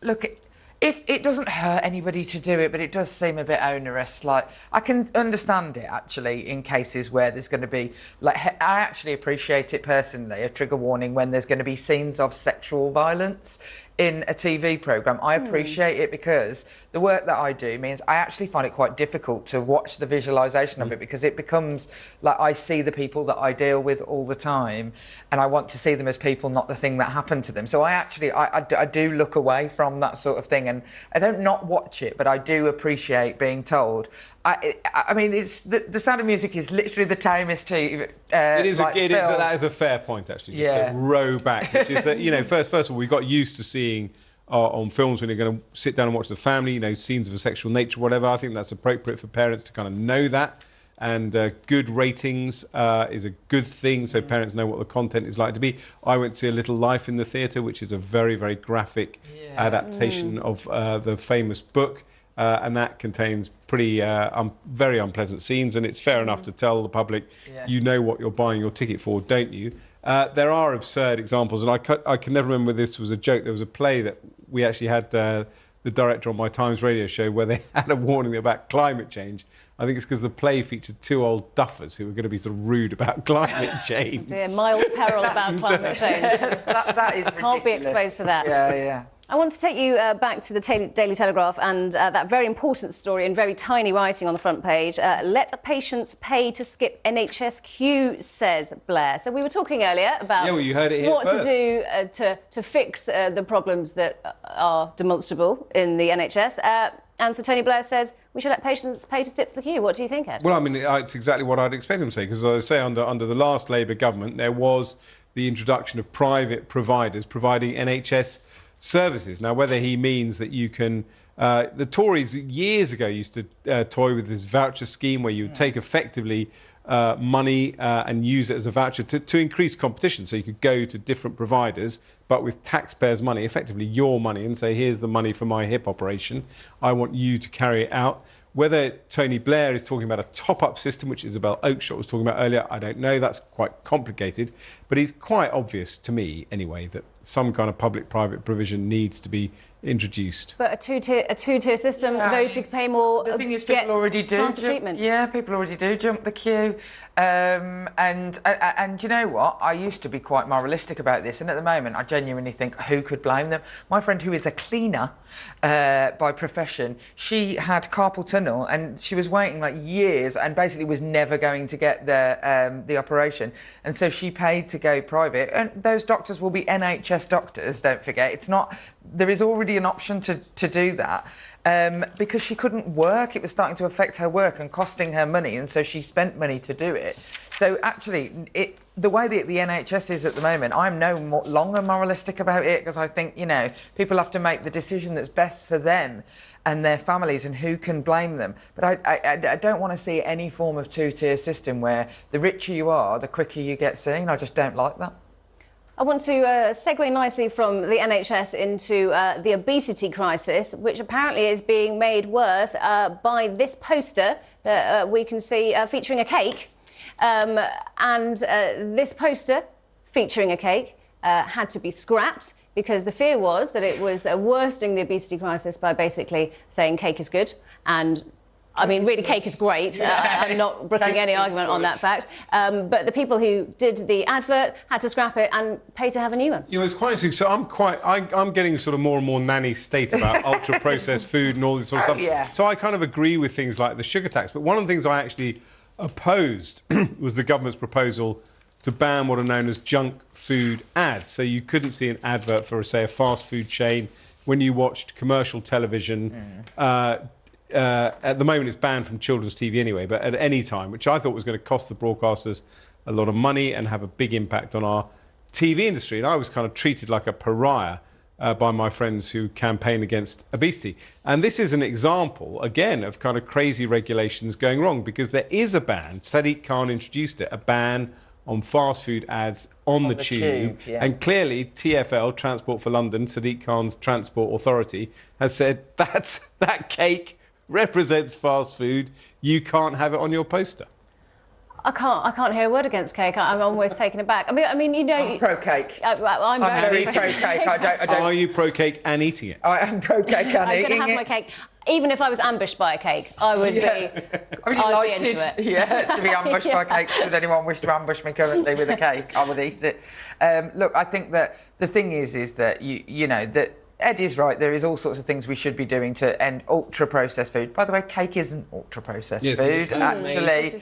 look, if it doesn't hurt anybody to do it, but it does seem a bit onerous. Like, I can understand it, actually, in cases where there's going to be... Like, I actually appreciate it personally, a trigger warning when there's going to be scenes of sexual violence in a TV programme. I appreciate it because the work that I do means I actually find it quite difficult to watch the visualisation of it because it becomes like I see the people that I deal with all the time and I want to see them as people, not the thing that happened to them. So I do look away from that sort of thing, and I don't not watch it, but I do appreciate being told. I mean, it's the Sound of Music is literally the tamest TV. That is a fair point, actually. Just to row back, which is you know, first of all, we got used to seeing on films when you're going to sit down and watch the family, you know, scenes of a sexual nature, whatever. I think that's appropriate for parents to kind of know that, and good ratings is a good thing, so parents know what the content is like to be. I went to see A Little Life in the theatre, which is a very, very graphic adaptation of the famous book. And that contains pretty very unpleasant scenes, and it's fair enough to tell the public, you know what you're buying your ticket for, don't you? There are absurd examples, and I can never remember whether this was a joke. There was a play that we actually had the director on my Times radio show where they had a warning about climate change. I think it's because the play featured two old duffers who were going to be sort of rude about climate change. Dear, mild peril about climate change. that is ridiculous. Can't be exposed to that. Yeah. I want to take you back to the Daily Telegraph and that very important story in very tiny writing on the front page. Let patients pay to skip NHS queue, says Blair. So we were talking earlier about you heard it here what first. to do to fix the problems that are demonstrable in the NHS. And so Tony Blair says we should let patients pay to skip the queue. What do you think, Ed? Well, I mean, it's exactly what I'd expect him to say, because as I say, under the last Labour government, there was the introduction of private providers providing NHS services. Now, whether he means that you can... the Tories years ago used to toy with this voucher scheme where you would take effectively money and use it as a voucher to increase competition. So you could go to different providers, but with taxpayers' money, effectively your money, and say, here's the money for my hip operation. I want you to carry it out. Whether Tony Blair is talking about a top-up system, which Isabel Oakeshott was talking about earlier, I don't know. That's quite complicated. But it's quite obvious to me, anyway, that some kind of public-private provision needs to be introduced. But a two-tier system, those who pay more the thing is, people already do faster treatment. Yeah, people already do jump the queue. And you know what? I used to be quite moralistic about this, and at the moment I genuinely think, who could blame them? My friend, who is a cleaner by profession, she had carpal tunnel and she was waiting like years and basically was never going to get the operation, and so she paid to go private, and those doctors will be NHS doctors, don't forget. It's not, there is already an option to do that. Because she couldn't work, it was starting to affect her work and costing her money, and so she spent money to do it. So actually, the way that the NHS is at the moment, I'm no longer moralistic about it, because I think, you know, people have to make the decision that's best for them and their families, and who can blame them. But I don't want to see any form of two-tier system where the richer you are, the quicker you get seen. I just don't like that. I want to segue nicely from the NHS into the obesity crisis, which apparently is being made worse by this poster that we can see featuring a cake. This poster featuring a cake had to be scrapped because the fear was that it was worsening the obesity crisis by basically saying cake is good. And I mean, really, cake is great. Yeah. I'm not brooking any argument on that fact. But the people who did the advert had to scrap it and pay to have a new one. You know, it's quite interesting. So I'm getting sort of more and more nanny state about ultra-processed food and all this sort of stuff. Yeah. So I kind of agree with things like the sugar tax. But one of the things I actually opposed was the government's proposal to ban what are known as junk food ads. So you couldn't see an advert for, say, a fast food chain when you watched commercial television. At the moment, it's banned from children's TV anyway, but at any time, which I thought was going to cost the broadcasters a lot of money and have a big impact on our TV industry. And I was kind of treated like a pariah by my friends who campaign against obesity. And this is an example, again, of kind of crazy regulations going wrong, because there is a ban. Sadiq Khan introduced it, a ban on fast food ads on the tube. Yeah. And clearly, TfL, Transport for London, Sadiq Khan's transport authority, has said that cake represents fast food. You can't have it on your poster. I can't hear a word against cake. I'm almost taken aback. I mean, you know, I'm pro cake. I'm very pro cake. I don't. Are you pro cake and eating it? I am pro cake and eating it. I'm going to have my cake. Even if I was ambushed by a cake, I would be. I'd be into it. Yeah, to be ambushed by a cake. Should anyone wish to ambush me currently with a cake, I would eat it. Look, I think that the thing is that you know that Ed is right. There is all sorts of things we should be doing to end ultra-processed food. By the way, cake isn't ultra-processed food, actually.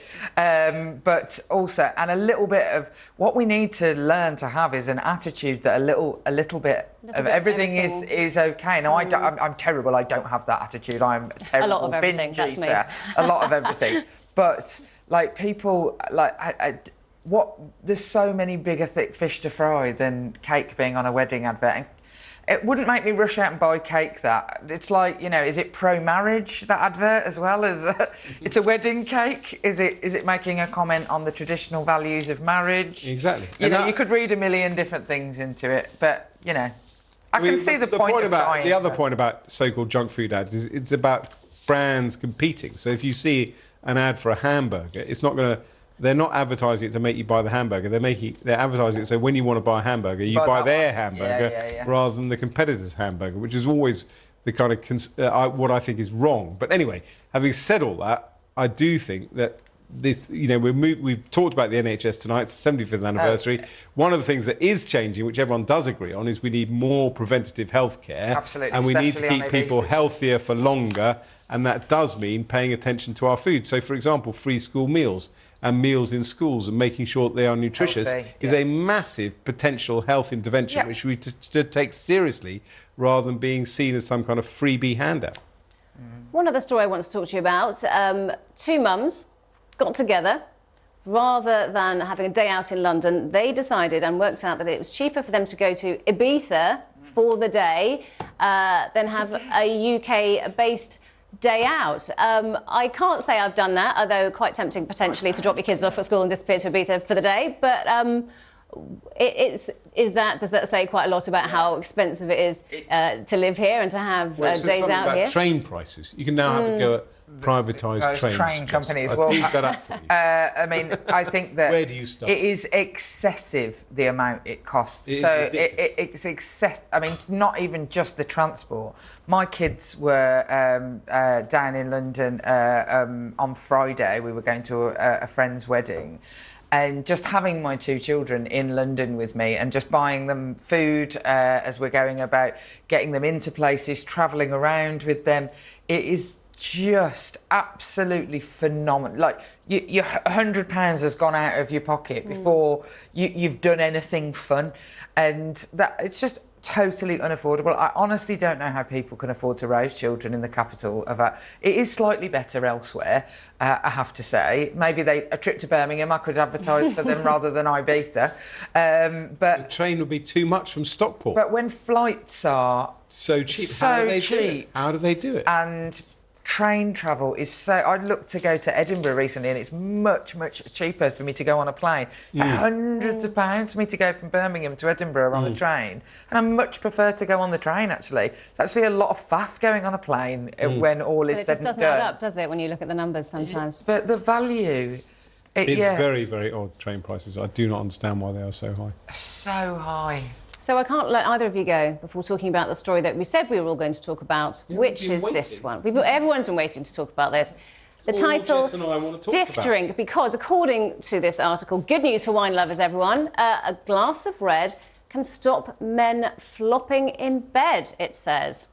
But also, and a little bit of what we need to learn to have is an attitude that a little bit of everything is okay. Now, I'm terrible. I don't have that attitude. I'm a terrible a lot of everything. binge That's eater. me. A lot of everything. But like people, like there's so many bigger thick fish to fry than cake being on a wedding advert. And it wouldn't make me rush out and buy cake. That it's like, you know, is it pro-marriage, that advert, as well as it's a wedding cake? Is it making a comment on the traditional values of marriage? Exactly. You know, you could read a million different things into it, but you know, I can see the point of trying. The other point about so-called junk food ads is it's about brands competing. So if you see an ad for a hamburger, it's not going to. They're not advertising it to make you buy the hamburger. They're advertising it so when you want to buy a hamburger, you buy their hamburger rather than the competitor's hamburger, which is always the kind of what I think is wrong. But anyway, having said all that, I do think that this, you know, we've talked about the NHS tonight. It's the 75th anniversary. One of the things that is changing, which everyone does agree on, is we need more preventative health care. Absolutely. And we need to keep people healthier for longer. And that does mean paying attention to our food. So, for example, free school meals and meals in schools and making sure that they are nutritious is a massive potential health intervention, which we should take seriously rather than being seen as some kind of freebie handout. One other story I want to talk to you about. Two mums got together, rather than having a day out in London, they decided and worked out that it was cheaper for them to go to Ibiza for the day than have a UK-based day out. I can't say I've done that, although quite tempting potentially to drop your kids off at school and disappear to Ibiza for the day. But does that say quite a lot about how expensive it is to live here and to have days out about here? Train prices. You can now have a go at privatised trains. Train companies. I'll do that up for you. I mean, I think that where do you start? It is excessive the amount it costs. It's excess. I mean, not even just the transport. My kids were down in London on Friday. We were going to a friend's wedding. And just having my two children in London with me and just buying them food as we're going about, getting them into places, travelling around with them, it is just absolutely phenomenal. Like, your £100 has gone out of your pocket before you've done anything fun. And that it's just totally unaffordable. I honestly don't know how people can afford to raise children in the capital of it. It is slightly better elsewhere, I have to say. Maybe a trip to Birmingham, I could advertise for them rather than Ibiza. But the train would be too much from Stockport. But when flights are so cheap, how do they do it? And train travel is so... I looked to go to Edinburgh recently and it's much, much cheaper for me to go on a plane. Hundreds of pounds for me to go from Birmingham to Edinburgh on a train. And I much prefer to go on the train, actually. It's actually a lot of faff going on a plane when all is said and done. It just doesn't add up, does it, when you look at the numbers sometimes? But the value... It's very, very odd, train prices. I do not understand why they are so high. So high. So I can't let either of you go before talking about the story that we said we were all going to talk about, which is this one. Everyone's been waiting to talk about this. The title, Stiff Drink, because according to this article, good news for wine lovers, everyone, a glass of red can stop men flopping in bed, it says.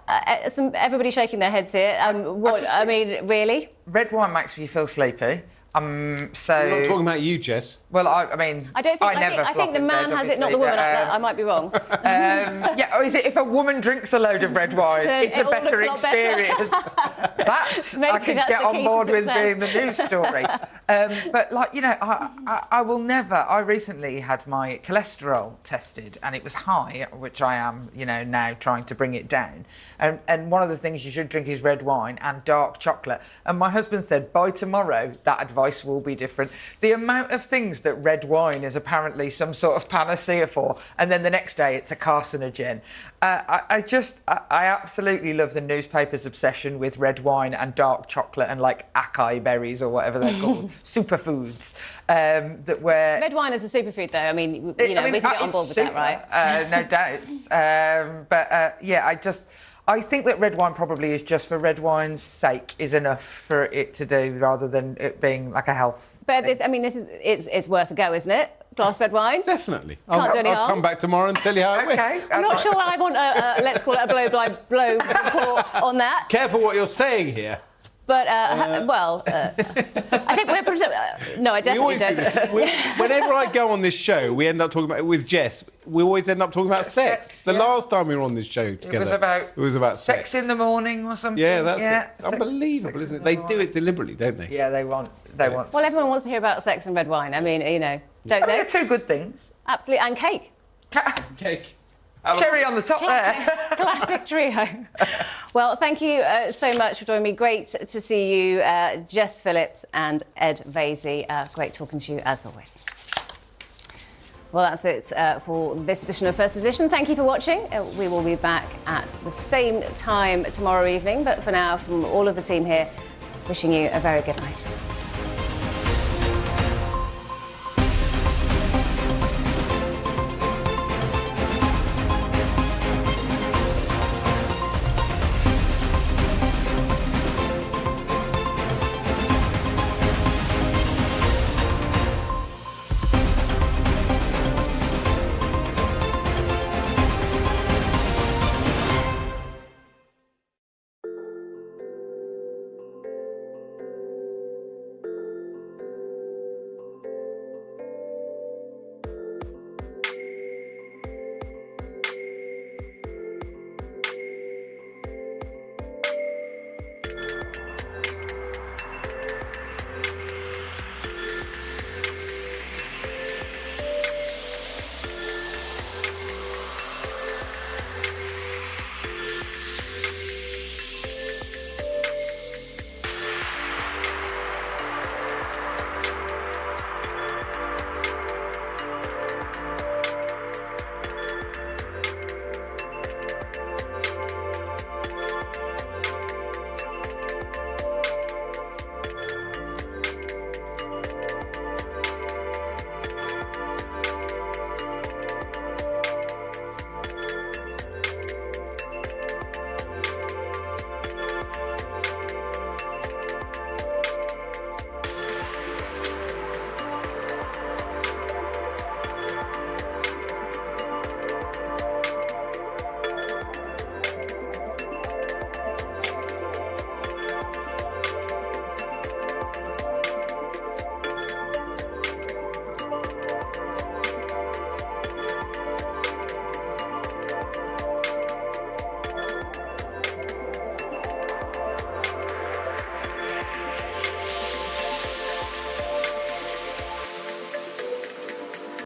Everybody shaking their heads here. I mean, really? Red wine makes you feel sleepy. We're not talking about you, Jess. Well, I mean, I don't think. I think the man has it, not the woman. I might be wrong. Or is it if a woman drinks a load of red wine, it's a better experience? I can get on board with being the news story. But I will never. I recently had my cholesterol tested, and it was high, which I am, now trying to bring it down. And one of the things you should drink is red wine and dark chocolate. And my husband said, by tomorrow, that advice will be different. The amount of things that red wine is apparently some sort of panacea for, and then the next day it's a carcinogen. I absolutely love the newspaper's obsession with red wine and dark chocolate and acai berries or whatever they're called, superfoods. Red wine is a superfood, though. I mean, we can get on board with that, right? No doubts. I think that red wine probably is just for red wine's sake is enough for it to do, rather than it being like a health. But it's worth a go, isn't it? Glass of red wine. Definitely. I'll come back tomorrow and tell you how it went. I'm not sure I want let's call it a blow report on that. Careful what you're saying here. But, I think we're pretty... no, I definitely don't. Whenever I go on this show, we end up talking about... With Jess, we always end up talking about sex. The last time we were on this show together... It was about sex. In the morning or something. Yeah, that's it. It's unbelievable, isn't it? They do it deliberately, don't they? Yeah, they want. Well, everyone wants to hear about sex and red wine. I mean, don't they? They're two good things. Absolutely. And cake. Cake. Cherry on the top there. Classic trio. Well, thank you so much for joining me. Great to see you, Jess Phillips and Ed Vasey. Great talking to you, as always. Well, that's it for this edition of First Edition. Thank you for watching. We will be back at the same time tomorrow evening. But for now, from all of the team here, wishing you a very good night.